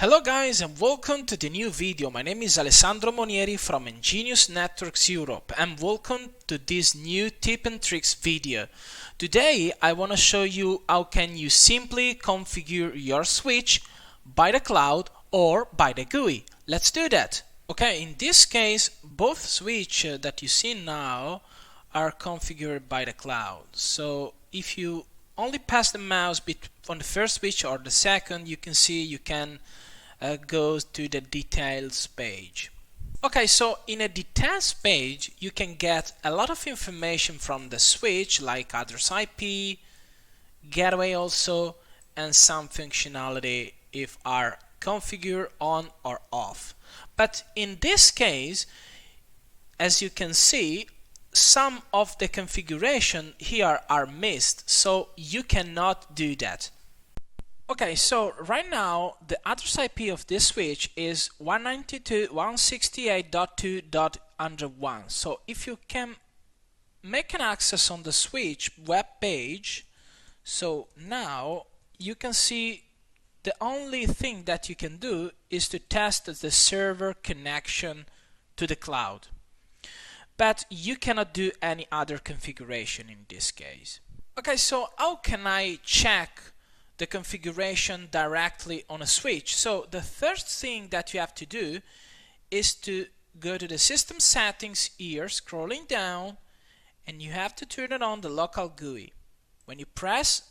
Hello guys and welcome to the new video. My name is Alessandro Monieri from EnGenius Networks Europe and welcome to this new tip and tricks video. Today I want to show you how can you simply configure your switch by the cloud or by the GUI. Let's do that. Okay, in this case both switches that you see now are configured by the cloud. So if you only pass the mouse on the first switch or the second, you can see you can go to the details page. Okay, so in a details page you can get a lot of information from the switch, like address IP, gateway also, and some functionality if are configured on or off. But in this case, as you can see, some of the configuration here are missed, so you cannot do that. Okay, so right now the address IP of this switch is 192.168.2.101. So if you can make an access on the switch web page, so now you can see the only thing that you can do is to test the server connection to the cloud. But you cannot do any other configuration in this case. Okay, so how can I check the configuration directly on a switch? So the first thing that you have to do is to go to the system settings here, scrolling down, and you have to turn it on the local GUI. When you press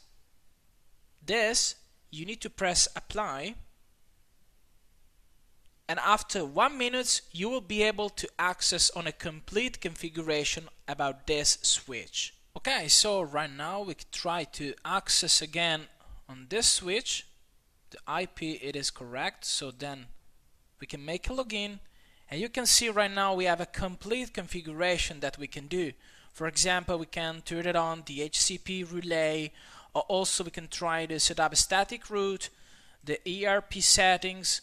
this, you need to press apply, and after 1 minute you will be able to access on a complete configuration about this switch. Okay, so right now we can try to access again on this switch. The IP it is correct, so then we can make a login, and you can see right now we have a complete configuration that we can do. For example, we can turn it on the HCP relay, or also we can try to set up a static route, the ERP settings,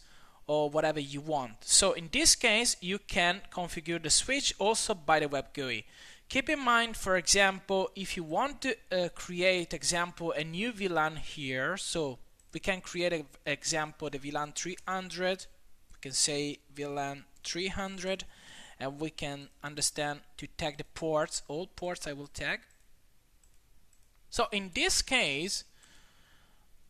or whatever you want. So in this case you can configure the switch also by the web GUI. Keep in mind, for example, if you want to create example a new VLAN here, so we can create an example the VLAN 300, we can say VLAN 300, and we can understand to tag the ports, all ports I will tag. So in this case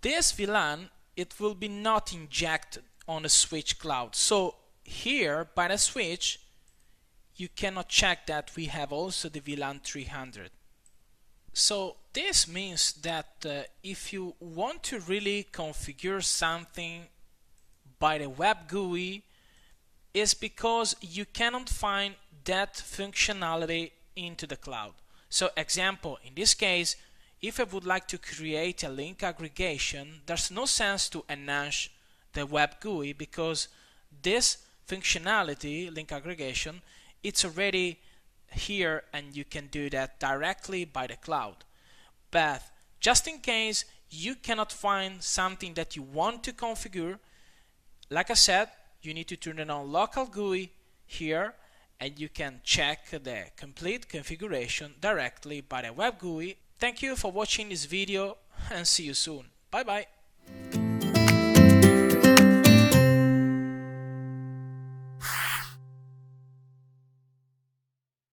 this VLAN it will be not injected on a switch cloud. So here by the switch you cannot check that we have also the VLAN 300. So this means that if you want to really configure something by the web GUI, is because you cannot find that functionality into the cloud. So example, in this case, if I would like to create a link aggregation, there's no sense to enhance the web GUI because this functionality, link aggregation, it's already here and you can do that directly by the cloud. But just in case you cannot find something that you want to configure, like I said, you need to turn it on local GUI here, and you can check the complete configuration directly by the web GUI. Thank you for watching this video and see you soon. Bye bye.